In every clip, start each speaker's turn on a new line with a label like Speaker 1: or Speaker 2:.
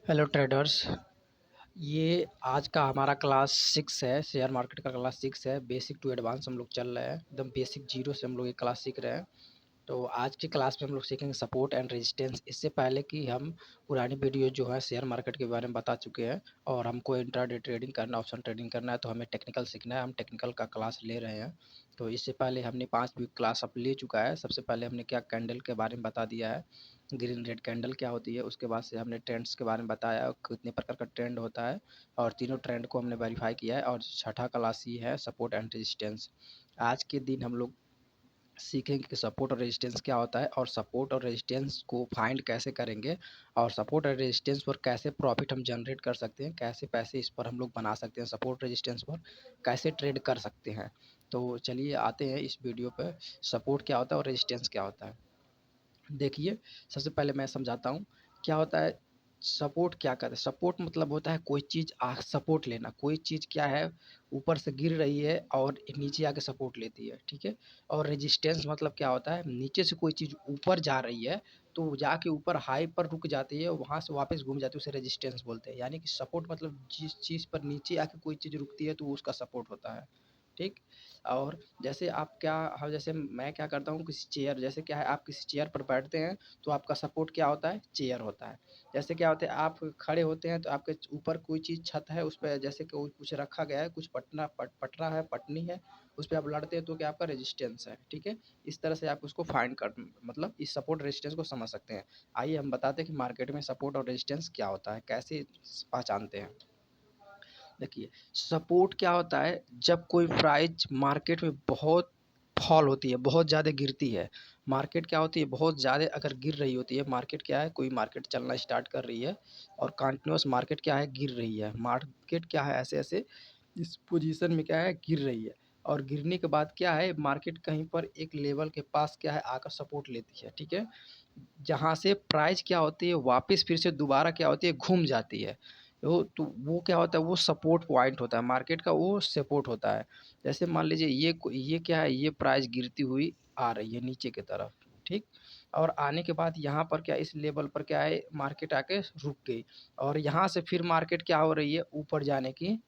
Speaker 1: Hello traders. ये आज का हमारा क्लास 6 है। शेयर मार्केट का क्लास 6 है। बेसिक टू एडवांस हम लोग चल रहे हैं। एकदम बेसिक जीरो से हम लोग ये क्लास सीख रहे हैं। तो आज की क्लास में हम लोग सीखेंगे सपोर्ट एंड रेजिस्टेंस। इससे पहले कि हम पुरानी वीडियो जो है शेयर मार्केट के बारे में बता चुके हैं और हमको इंट्राडे ट्रेडिंग करना, ऑप्शन ट्रेडिंग करना है तो हमें टेक्निकल सीखना है। हम टेक्निकल का क्लास ले रहे हैं। तो इससे पहले हमने 5 भी क्लास अब ले चुका है। सबसे पहले हमने क्या कैंडल के बारे में बता दिया है, ग्रीन रेड कैंडल क्या होती है। उसके बाद से हमने ट्रेंड्स के बारे में बताया, कितने प्रकार का ट्रेंड होता है और तीनों ट्रेंड को हमने वेरीफाई किया है। और छठा क्लास ये है सपोर्ट एंड रेजिस्टेंस। आज के दिन हम लोग सीखेंगे कि सपोर्ट और रेजिस्टेंस क्या होता है और सपोर्ट और रेजिस्टेंस को फाइंड कैसे करेंगे और सपोर्ट और रेजिस्टेंस पर कैसे प्रॉफिट हम जनरेट कर सकते हैं, कैसे पैसे इस पर हम लोग बना सकते हैं, सपोर्ट रेजिस्टेंस पर कैसे ट्रेड कर सकते हैं। तो चलिए आते हैं इस वीडियो पर, सपोर्ट क्या होता है और रेजिस्टेंस क्या होता है। देखिए, सबसे पहले मैं समझाता हूँ क्या होता है। सपोर्ट क्या करता है? सपोर्ट मतलब होता है कोई चीज़ सपोर्ट लेना। कोई चीज़ क्या है, ऊपर से गिर रही है और नीचे आके सपोर्ट लेती है, ठीक है। और रेजिस्टेंस मतलब क्या होता है, नीचे से कोई चीज़ ऊपर जा रही है तो जाके ऊपर हाई पर रुक जाती है, वहाँ से वापस घूम जाती है, उसे रेजिस्टेंस बोलते हैं। यानी कि सपोर्ट मतलब जिस चीज़ पर नीचे आके कोई चीज़ रुकती है तो उसका सपोर्ट होता है, ठीक। और जैसे आप क्या हाँ, जैसे मैं क्या करता हूँ, किसी चेयर, जैसे क्या है आप किसी चेयर पर बैठते हैं तो आपका सपोर्ट क्या होता है, चेयर होता है। जैसे क्या होता है आप खड़े होते हैं तो आपके ऊपर कोई चीज़ छत है, उस पे जैसे कि कुछ रखा गया है, कुछ पटरा है, पटनी है, उस पे आप लड़ते हैं तो क्या आपका रेजिस्टेंस है, ठीक है। इस तरह से आप उसको फाइंड कर मतलब इस सपोर्ट रेजिस्टेंस को समझ सकते हैं। आइए हम बताते हैं कि मार्केट में सपोर्ट और रेजिस्टेंस क्या होता है, कैसे पहचानते हैं। देखिए, सपोर्ट क्या होता है, जब कोई प्राइस मार्केट में बहुत फॉल होती है, बहुत ज़्यादा गिरती है। मार्केट क्या होती है, बहुत ज़्यादा अगर गिर रही होती है, मार्केट क्या है, कोई मार्केट चलना स्टार्ट कर रही है और कंटिन्यूस मार्केट क्या है, गिर रही है। मार्केट क्या है, ऐसे ऐसे इस पोजीशन में क्या है, गिर रही है। और गिरने के बाद क्या है, मार्केट कहीं पर एक लेवल के पास क्या है, आकर सपोर्ट लेती है, ठीक है। जहाँ से प्राइस क्या होती है, वापस फिर से दोबारा क्या होती है, घूम जाती है। वो क्या होता है, वो सपोर्ट पॉइंट होता है मार्केट का, वो सपोर्ट होता है। जैसे मान लीजिए ये क्या है, ये प्राइस गिरती हुई आ रही है नीचे की तरफ, ठीक। और आने के बाद यहाँ पर क्या, इस लेवल पर क्या है, मार्केट आके रुक गई और यहाँ से फिर मार्केट क्या हो रही है, ऊपर जाने की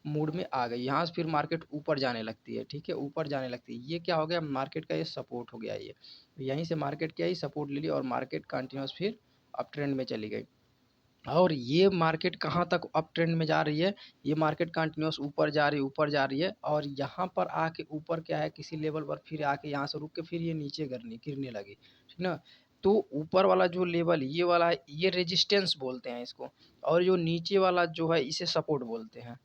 Speaker 1: मूड में आ गई। यहाँ से फिर मार्केट ऊपर जाने लगती है, ठीक है, ऊपर जाने लगती है। ये क्या हो गया, मार्केट का ये सपोर्ट हो गया। ये यहीं से मार्केट क्या ही सपोर्ट ले ली और मार्केट कंटिन्यूस फिर अप ट्रेंड में चली गई। और ये मार्केट कहाँ तक अप ट्रेंड में जा रही है, ये मार्केट कंटिन्यूस ऊपर जा रही है, ऊपर जा रही है और यहाँ पर आके ऊपर क्या है, किसी लेवल पर फिर आके यहाँ से रुक के फिर ये नीचे गिरने गिरने लगी, ठीक ना। तो ऊपर वाला जो लेवल ये वाला है, ये रेजिस्टेंस बोलते हैं इसको। और जो नीचे वाला जो है, इसे सपोर्ट बोलते हैं।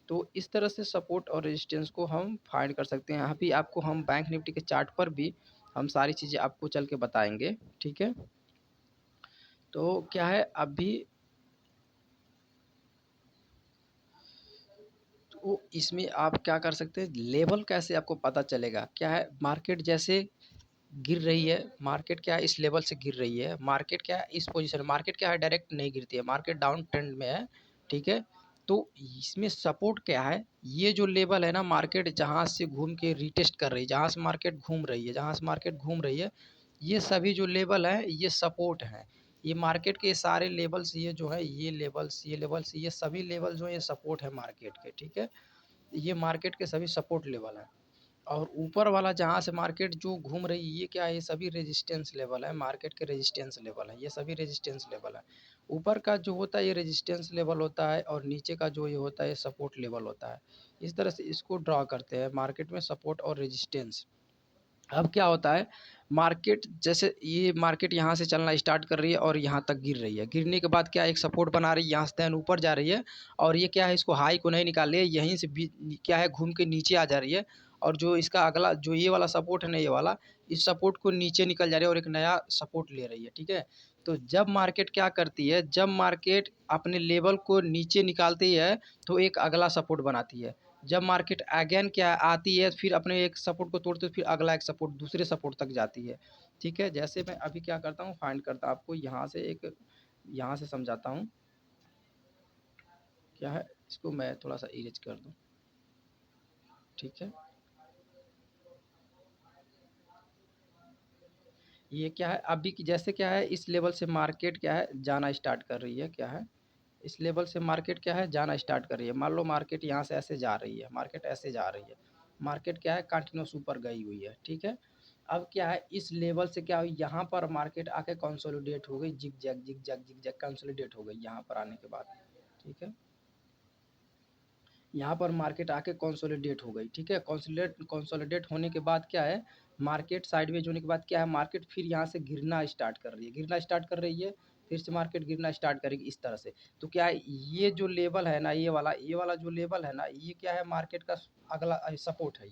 Speaker 1: तो इस तरह से सपोर्ट और रेजिस्टेंस को हम फाइंड कर सकते हैं। यहाँ भी आपको हम बैंक निफ्टी के चार्ट पर भी हम सारी चीज़ें आपको चल के बताएंगे, ठीक है। तो क्या है अभी, तो इसमें आप क्या कर सकते हैं, लेवल कैसे आपको पता चलेगा। क्या है, मार्केट जैसे गिर रही है, मार्केट क्या है इस लेवल से गिर रही है, मार्केट क्या है इस पोजीशन, मार्केट क्या है डायरेक्ट नहीं गिरती है, मार्केट डाउन ट्रेंड में है, ठीक है। तो इसमें सपोर्ट क्या है, ये जो लेवल है ना, मार्केट जहाँ से घूम के रिटेस्ट कर रही है, जहाँ से मार्केट घूम रही है, जहाँ से मार्केट घूम रही है, ये सभी जो लेवल है ये सपोर्ट है। ये मार्केट के सारे लेवल्स, ये जो है ये लेवल्स, ये लेवल्स, ये सभी लेवल जो है ये सपोर्ट है मार्केट के, ठीक है। ये मार्केट के सभी सपोर्ट लेवल हैं। और ऊपर वाला जहाँ से मार्केट जो घूम रही है, ये क्या है, ये सभी रेजिस्टेंस लेवल है, मार्केट के रेजिस्टेंस लेवल है, ये सभी रेजिस्टेंस लेवल है। ऊपर का जो होता है ये रेजिस्टेंस लेवल होता है और नीचे का जो ये होता है ये सपोर्ट लेवल होता है। इस तरह से इसको ड्रा करते हैं मार्केट में, सपोर्ट और रेजिस्टेंस। अब क्या होता है, मार्केट जैसे ये मार्केट यहाँ से चलना स्टार्ट कर रही है और यहाँ तक गिर रही है, गिरने के बाद क्या एक सपोर्ट बना रही है, यहाँ से दैन ऊपर जा रही है और ये क्या है, इसको हाई को नहीं निकाल रही है, यहीं से क्या है घूम के नीचे आ जा रही है। और जो इसका अगला जो ये वाला सपोर्ट है ना, ये वाला, इस सपोर्ट को नीचे निकल जा रही है और एक नया सपोर्ट ले रही है, ठीक है। तो जब मार्केट क्या करती है, जब मार्केट अपने लेवल को नीचे निकालती है तो एक अगला सपोर्ट बनाती है। जब मार्केट अगेन क्या आती है, फिर अपने एक सपोर्ट को तोड़ते हुए फिर अगला एक सपोर्ट दूसरे सपोर्ट तक जाती है, ठीक है। जैसे मैं अभी क्या करता हूँ, फाइंड करता हूँ आपको यहाँ से एक, यहाँ से समझाता हूँ। क्या है, इसको मैं थोड़ा सा इरेज कर दूँ, ठीक है। ये क्या है अभी की, जैसे क्या है इस लेवल से मार्केट क्या है जाना स्टार्ट कर रही है, क्या है इस लेवल से मार्केट क्या है जाना स्टार्ट कर रही है। मान लो मार्केट यहाँ से ऐसे जा रही है, मार्केट ऐसे जा रही है, मार्केट क्या है कंटिन्यूस ऊपर गई हुई है, ठीक है। अब क्या है इस लेवल से क्या हुई, यहाँ पर मार्केट आके कंसोलिडेट हो गई, zig zag zig zag zig zag consolidate हो गई यहाँ पर आने के बाद, ठीक है। यहाँ पर मार्केट आके कंसोलिडेट हो गई, ठीक है। कंसोलिडेट होने के बाद क्या है, मार्केट साइडवेज होने के बाद क्या है, मार्केट फिर यहाँ से गिरना स्टार्ट कर रही है, गिरना स्टार्ट कर रही है, फिर से मार्केट गिरना स्टार्ट करेगी इस तरह से। तो क्या है ये जो लेवल है ना, ये वाला जो लेवल है ना, ये क्या है मार्केट का अगला सपोर्ट है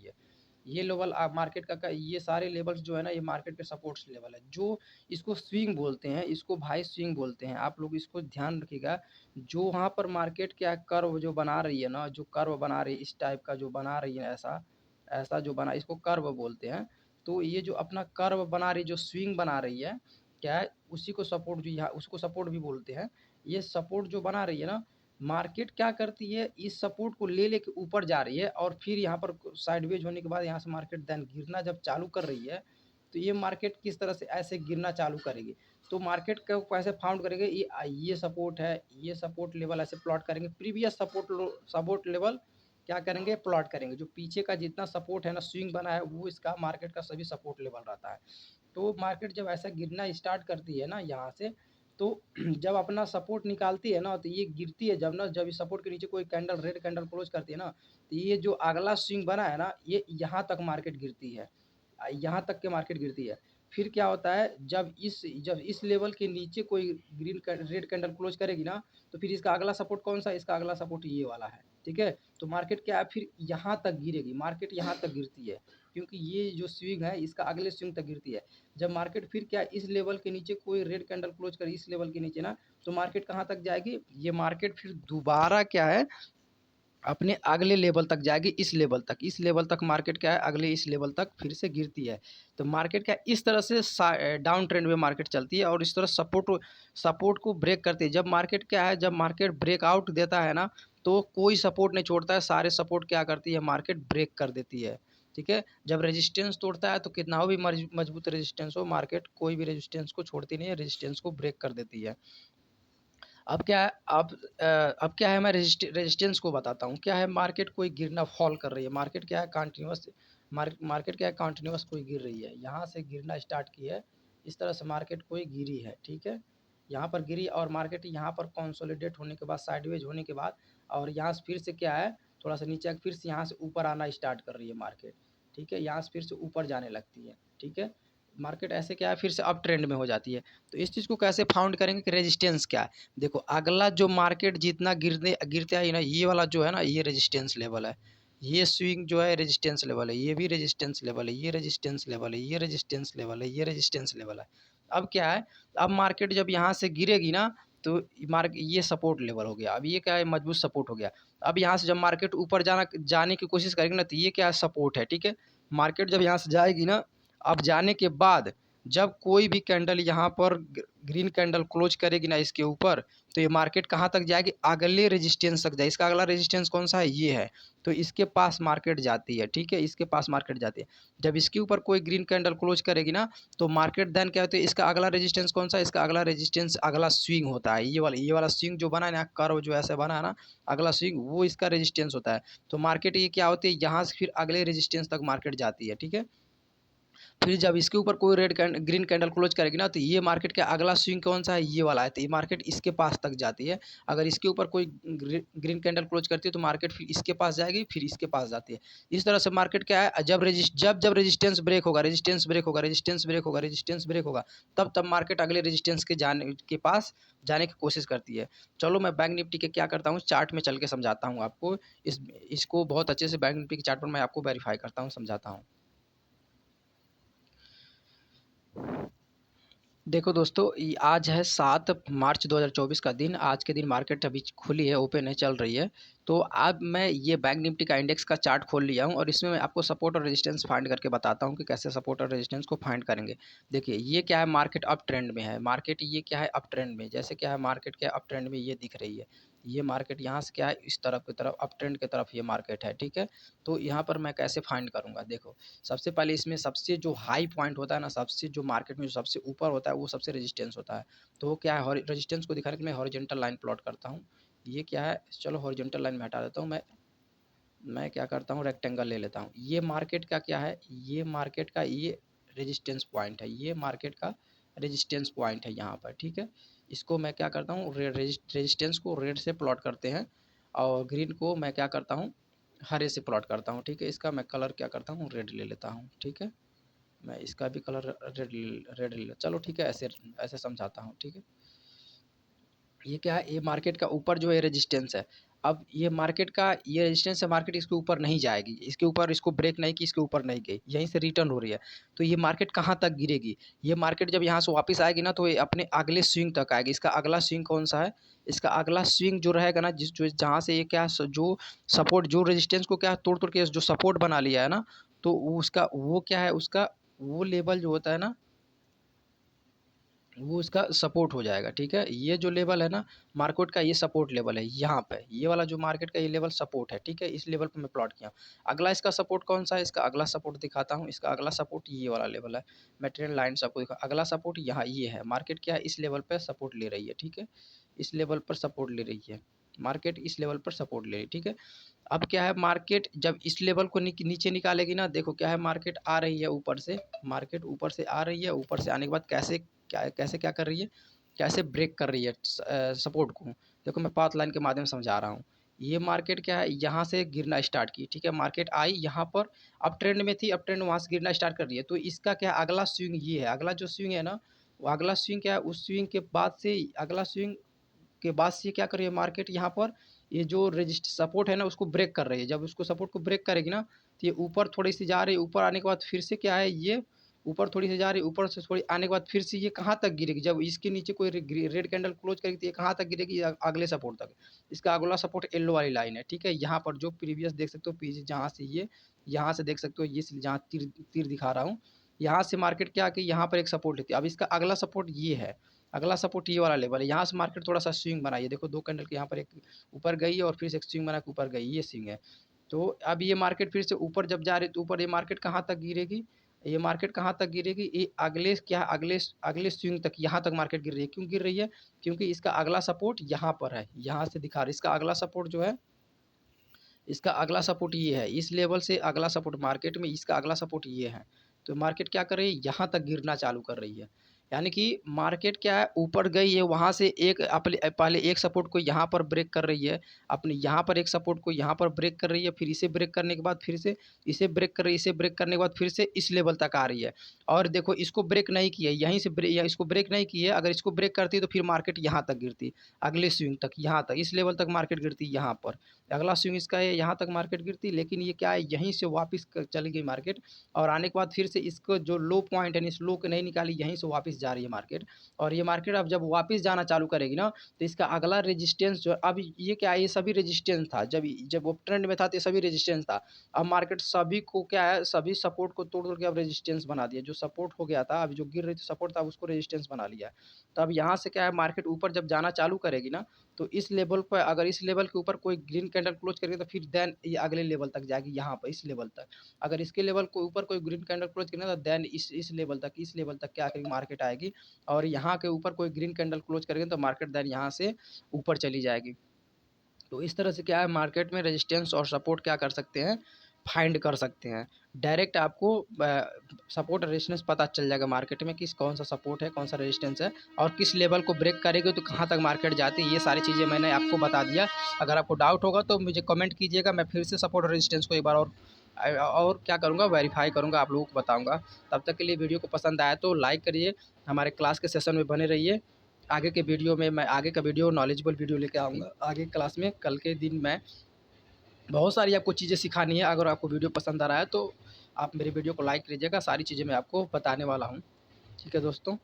Speaker 1: ये लेवल मार्केट का ये सारे लेवल्स जो है ना, ये मार्केट के सपोर्ट्स लेवल है, जो इसको स्विंग बोलते हैं, इसको भाई स्विंग बोलते हैं। आप लोग इसको ध्यान रखिएगा। जो वहाँ पर मार्केट क्या कर्व जो बना रही है ना, जो कर्व बना रही है इस टाइप का जो बना रही है, ऐसा ऐसा जो बना, इसको कर्व बोलते हैं। तो ये जो अपना कर्व बना रही, जो स्विंग बना रही है, क्या है उसी को सपोर्ट, जो यहाँ उसको सपोर्ट भी बोलते हैं। ये सपोर्ट जो बना रही है ना, मार्केट क्या करती है इस सपोर्ट को ले लेके ऊपर जा रही है, और फिर यहाँ पर साइडवेज होने के बाद यहाँ से मार्केट देन गिरना जब चालू कर रही है, तो ये मार्केट किस तरह से ऐसे गिरना चालू करेगी। तो मार्केट को कैसे फाउंड करेंगे, ये सपोर्ट है, ये सपोर्ट लेवल ऐसे प्लॉट करेंगे, प्रीवियस सपोर्ट लेवल क्या करेंगे प्लॉट करेंगे, जो पीछे का जितना सपोर्ट है ना स्विंग बना है, वो इसका मार्केट का सभी सपोर्ट लेवल रहता है। तो मार्केट जब ऐसा गिरना स्टार्ट करती है ना यहाँ से, तो जब अपना सपोर्ट निकालती है ना, तो ये गिरती है जब ना, जब इस सपोर्ट के नीचे कोई कैंडल रेड कैंडल क्लोज करती है ना, तो ये जो अगला स्विंग बना है ना, ये यहाँ तक मार्केट गिरती है, यहाँ तक के मार्केट गिरती है। फिर क्या होता है, जब इस लेवल के नीचे कोई रेड कैंडल क्लोज करेगी ना, तो फिर इसका अगला सपोर्ट कौन सा, इसका अगला सपोर्ट ये वाला है, ठीक है। तो मार्केट क्या है फिर यहाँ तक गिरेगी, मार्केट यहाँ तक गिरती है, क्योंकि ये जो स्विंग है इसका अगले स्विंग तक गिरती है। जब मार्केट फिर क्या इस लेवल के नीचे कोई रेड कैंडल क्लोज करे इस लेवल के नीचे ना, तो मार्केट कहाँ तक जाएगी, ये मार्केट फिर दोबारा क्या है अपने अगले लेवल तक जाएगी, इस लेवल तक मार्केट क्या है अगले इस लेवल तक फिर से गिरती है। तो मार्केट क्या इस तरह से डाउन ट्रेंड में मार्केट चलती है, और इस तरह सपोर्ट को ब्रेक करती है। जब मार्केट क्या है, जब मार्केट ब्रेकआउट देता है ना, तो कोई सपोर्ट नहीं छोड़ता है, सारे सपोर्ट क्या करती है मार्केट ब्रेक कर देती है, ठीक है। जब रेजिस्टेंस तोड़ता है तो कितना हो भी मजबूत रेजिस्टेंस हो, मार्केट कोई भी रेजिस्टेंस को छोड़ती नहीं है, रेजिस्टेंस को ब्रेक कर देती है। अब क्या है, अब क्या है, मैं रेजिस्टेंस को बताता हूँ। क्या है मार्केट कोई गिरना फॉल कर रही है, मार्केट क्या है कंटिन्यूस, मार्केट क्या है कंटिन्यूस कोई गिर रही है, यहाँ से गिरना स्टार्ट की है, इस तरह से मार्केट कोई गिरी है, ठीक है। यहाँ पर गिरी और मार्केट यहाँ पर कंसोलिडेट होने के बाद, साइडवेज होने के बाद, और यहाँ से फिर से क्या है थोड़ा सा नीचे फिर से यहाँ से ऊपर आना स्टार्ट कर रही है मार्केट, ठीक है। यहाँ से फिर से ऊपर जाने लगती है, ठीक है। मार्केट ऐसे क्या है फिर से अप ट्रेंड में हो जाती है। तो इस चीज़ को कैसे फाउंड करेंगे कि रेजिस्टेंस क्या है। देखो अगला जो मार्केट जितना गिरते आई ना, ये वाला जो है ना ये रेजिस्टेंस लेवल है, ये स्विंग जो है रेजिस्टेंस लेवल है, ये भी रेजिस्टेंस लेवल है, ये रेजिस्टेंस लेवल है, ये रेजिस्टेंस लेवल है, ये रेजिस्टेंस लेवल है। अब क्या है, अब मार्केट जब यहाँ से गिरेगी ना, तो ये सपोर्ट लेवल हो गया, अब ये क्या है मजबूत सपोर्ट हो गया। अब यहाँ से जब मार्केट ऊपर जाने की कोशिश करेगी ना, तो ये क्या सपोर्ट है, ठीक है। मार्केट जब यहाँ से जाएगी ना, अब जाने के बाद जब कोई भी कैंडल यहाँ पर ग्रीन कैंडल क्लोज करेगी ना इसके ऊपर, तो ये मार्केट कहाँ तक जाएगी अगले रेजिस्टेंस तक जाए, इसका अगला रेजिस्टेंस कौन सा है ये है, तो इसके पास मार्केट जाती है, ठीक है, इसके पास मार्केट जाती है। जब इसके ऊपर कोई ग्रीन कैंडल क्लोज करेगी ना, तो मार्केट देन क्या होता है, इसका अगला रेजिस्टेंस कौन सा है, इसका अगला रेजिस्टेंस अगला स्विंग होता है, ये वाला स्विंग जो बना है ना, कर्व जो ऐसे बना है ना, अगला स्विंग वो इसका रेजिस्टेंस होता है। तो मार्केट ये क्या होती है यहाँ से फिर अगले रेजिस्टेंस तक मार्केट जाती है, ठीक है। फिर जब इसके ऊपर कोई ग्रीन कैंडल क्लोज करेगी ना, तो ये मार्केट का अगला स्विंग कौन सा है ये वाला है, तो ये मार्केट इसके पास तक जाती है। अगर इसके ऊपर कोई ग्रीन कैंडल क्लोज करती है तो मार्केट फिर इसके पास जाएगी, फिर इसके पास जाती है। इस तरह से मार्केट क्या है, जब रेजिस्टेंस ब्रेक होगा, रेजिस्टेंस ब्रेक होगा, रेजिस्टेंस ब्रेक होगा, रेजिस्टेंस ब्रेक होगा, तब मार्केट अगले रेजिस्टेंस के पास जाने की कोशिश करती है। चलो मैं बैंक निफ्टी के क्या करता हूँ चार्ट में चल के समझाता हूँ आपको, इसको बहुत अच्छे से बैंक निफ्टी के चार्ट पर मैं आपको वेरीफाई करता हूँ, समझाता हूँ। देखो दोस्तों, आज है 7 मार्च 2024 का दिन। आज के दिन मार्केट अभी खुली है, ओपन है, चल रही है। तो अब मैं ये बैंक निफ्टी का इंडेक्स का चार्ट खोल लिया हूँ, और इसमें मैं आपको सपोर्ट और रेजिस्टेंस फाइंड करके बताता हूँ कि कैसे सपोर्ट और रेजिस्टेंस को फाइंड करेंगे। देखिए ये क्या है, मार्केट अप ट्रेंड में है, मार्केट ये क्या है अप ट्रेंड में, जैसे क्या है मार्केट क्या अप ट्रेंड में ये दिख रही है, ये मार्केट यहाँ से क्या है, इस तरफ की तरफ अप ट्रेंड की तरफ ये मार्केट है, ठीक है। तो यहाँ पर मैं कैसे फाइंड करूँगा, देखो सबसे पहले इसमें सबसे जो हाई पॉइंट होता है ना, सबसे जो मार्केट में जो सबसे ऊपर होता है वो सबसे रेजिस्टेंस होता है। तो वो क्या है, रेजिस्टेंस को दिखाने के लिए मैं हॉरिजॉन्टल लाइन प्लॉट करता हूँ। ये क्या है, चलो हॉरिजॉन्टल लाइन में हटा देता हूँ मैं क्या करता हूँ, रेक्टेंगल ले लेता हूँ। ये मार्केट का क्या है, ये मार्केट का ये रेजिस्टेंस पॉइंट है, ये मार्केट का रेजिस्टेंस पॉइंट है यहाँ पर, ठीक है। इसको मैं क्या करता हूँ, रेजिस्टेंस को रेड से प्लॉट करते हैं और ग्रीन को मैं क्या करता हूँ, हरे से प्लॉट करता हूँ, ठीक है। इसका मैं कलर क्या करता हूँ, रेड ले लेता हूँ, ठीक है। मैं इसका भी कलर रेड ले, चलो ठीक है, ऐसे ऐसे समझाता हूँ, ठीक है। ये क्या है, ये मार्केट का ऊपर जो है रेजिस्टेंस है। अब ये मार्केट का ये रेजिस्टेंस है, मार्केट इसके ऊपर नहीं जाएगी, इसके ऊपर इसको ब्रेक नहीं की, इसके ऊपर नहीं गई, यहीं से रिटर्न हो रही है। तो ये मार्केट कहाँ तक गिरेगी, ये मार्केट जब यहाँ से वापस आएगी ना, तो ये अपने अगले स्विंग तक आएगी। इसका अगला स्विंग कौन सा है, इसका अगला स्विंग जो रहेगा ना, जिस जो जहाँ से ये क्या जो सपोर्ट, जो रेजिस्टेंस को क्या तोड़ तोड़ के जो सपोर्ट बना लिया है ना, तो उसका वो क्या है, उसका वो लेवल जो होता है ना, वो इसका सपोर्ट हो जाएगा, ठीक है। ये जो लेवल है ना मार्केट का, ये सपोर्ट लेवल है, यहाँ पे ये वाला जो मार्केट का ये लेवल सपोर्ट है, ठीक है। इस लेवल पे मैं प्लॉट किया। अगला इसका सपोर्ट कौन सा है, इसका अगला सपोर्ट दिखाता हूँ। इसका अगला सपोर्ट ये वाला लेवल है, मैं ट्रेंड लाइन से आपको दिखा। अगला सपोर्ट यहाँ ये है, मार्केट क्या है, इस लेवल पर सपोर्ट ले रही है, ठीक है। इस लेवल पर सपोर्ट ले रही है मार्केट, इस लेवल पर सपोर्ट ले रही है, ठीक है। अब क्या है, मार्केट जब इस लेवल को नीचे निकालेगी ना, देखो क्या है, मार्केट आ रही है ऊपर से, मार्केट ऊपर से आ रही है। ऊपर से आने के बाद कैसे क्या कर रही है, कैसे ब्रेक कर रही है सपोर्ट को। देखो मैं पाथ लाइन के माध्यम से समझा रहा हूँ। ये मार्केट क्या है, यहाँ से गिरना स्टार्ट की, ठीक है। मार्केट आई यहाँ पर, अप ट्रेंड में थी, अप ट्रेंड वहाँ से गिरना स्टार्ट कर रही है। तो इसका क्या अगला स्विंग ये है, अगला जो स्विंग है ना, वो अगला स्विंग क्या है, उस स्विंग के बाद से अगला स्विंग के बाद से क्या कर रही है मार्केट, यहाँ पर ये जो रजिस्ट सपोर्ट है ना उसको ब्रेक कर रही है। जब उसको सपोर्ट को ब्रेक करेगी ना, तो ये ऊपर थोड़ी सी जा रही है। ऊपर आने के बाद फिर से क्या है, ये ऊपर थोड़ी सी जा रही है, ऊपर से थोड़ी आने के बाद फिर से ये कहाँ तक गिरेगी, जब इसके नीचे कोई रेड कैंडल क्लोज करेगी तो ये कहाँ तक गिरेगी, अगले सपोर्ट तक। इसका अगला सपोर्ट येलो वाली लाइन है, ठीक है। यहाँ पर जो प्रीवियस देख सकते हो, पीछे जहाँ से ये, यहाँ से देख सकते हो, ये जहाँ तीर तीर दिखा रहा हूँ, यहाँ से मार्केट क्या कि यहाँ पर एक सपोर्ट लेती है। अब इसका अगला सपोर्ट ये है, अगला सपोर्ट ये वाला लेवल है। यहाँ से मार्केट थोड़ा सा स्विंग बनाइए, देखो दो कैंडल के यहाँ पर एक ऊपर गई है और फिर से एक स्विंग बना के ऊपर गई, ये स्विंग है। तो अब ये मार्केट फिर से ऊपर जब जा रही है, तो ऊपर ये मार्केट कहाँ तक गिरेगी, ये मार्केट कहाँ तक गिरेगी, ये अगले क्या अगले अगले स्विंग तक, यहाँ तक मार्केट गिर रही है। क्यों गिर रही है, क्योंकि इसका अगला सपोर्ट यहाँ पर है, यहाँ से दिखा रहा है। इसका अगला सपोर्ट जो है, इसका अगला सपोर्ट ये है, इस लेवल से अगला सपोर्ट मार्केट में, इसका अगला सपोर्ट ये है। तो मार्केट क्या कर रही है, यहाँ तक गिरना चालू कर रही है। यानी कि मार्केट क्या है, ऊपर गई है, वहाँ से एक पहले एक सपोर्ट को यहाँ पर ब्रेक कर रही है, अपने यहाँ पर एक सपोर्ट को यहाँ पर ब्रेक कर रही है, फिर इसे ब्रेक करने के बाद फिर से इसे ब्रेक कर रही है, इसे ब्रेक करने के बाद फिर से इस लेवल तक आ रही है। और देखो इसको ब्रेक नहीं किया, यहीं से इसको ब्रेक नहीं किया। अगर इसको ब्रेक करती तो फिर मार्केट यहाँ तक गिरती, अगले स्विंग तक, यहाँ तक इस लेवल तक मार्केट गिरती, यहाँ पर अगला स्विंग इसका है, यहाँ तक मार्केट गिरती। लेकिन ये क्या है, यहीं से वापस चली गई मार्केट, और आने के बाद फिर से इसको जो लो पॉइंट है, इस लो को नहीं निकाली, यहीं से वापस जा रही है मार्केट। और ये मार्केट अब जब वापस जाना चालू करेगी ना, तो इसका अगला रेजिस्टेंस जो अब ये क्या है, ये सभी रेजिस्टेंस था, जब जब वो ट्रेंड में था तो ये सभी रेजिस्टेंस था। अब मार्केट सभी को क्या है, सभी सपोर्ट को तोड़ तोड़ के अब रेजिस्टेंस बना दिया। जो सपोर्ट हो गया था, अभी जो गिर रही थी सपोर्ट था, उसको रेजिस्टेंस बना लिया है। तो अब यहाँ से क्या है, मार्केट ऊपर जब जाना चालू करेगी ना, तो इस लेवल पर, अगर इस लेवल के ऊपर कोई ग्रीन कैंडल क्लोज करेगी, तो फिर देन ये अगले लेवल तक जाएगी, यहाँ पर इस लेवल तक। अगर इसके लेवल को ऊपर कोई ग्रीन कैंडल क्लोज करेगा, तो देन इस लेवल तक क्या करेगी, मार्केट आएगी। और यहाँ के ऊपर कोई ग्रीन कैंडल क्लोज करेंगे तो मार्केट देन यहाँ से ऊपर चली जाएगी। तो इस तरह से क्या है, मार्केट में रेजिस्टेंस और सपोर्ट क्या कर सकते हैं, फाइंड कर सकते हैं। डायरेक्ट आपको सपोर्ट और रेजिस्टेंस पता चल जाएगा मार्केट में, किस कौन सा सपोर्ट है, कौन सा रेजिस्टेंस है, और किस लेवल को ब्रेक करेगी तो कहाँ तक मार्केट जाती है। ये सारी चीज़ें मैंने आपको बता दिया। अगर आपको डाउट होगा तो मुझे कमेंट कीजिएगा, मैं फिर से सपोर्ट और रेजिस्टेंस को एक बार और क्या करूँगा, वेरीफाई करूँगा, आप लोगों को बताऊँगा। तब तक के लिए वीडियो को पसंद आया तो लाइक करिए, हमारे क्लास के सेशन में बने रहिए। आगे के वीडियो में मैं आगे का वीडियो नॉलेजेबल वीडियो लेके आऊँगा आगे क्लास में। कल के दिन मैं बहुत सारी आपको चीज़ें सिखानी है। अगर आपको वीडियो पसंद आ रहा है तो आप मेरे वीडियो को लाइक कीजिएगा, सारी चीज़ें मैं आपको बताने वाला हूँ। ठीक है दोस्तों।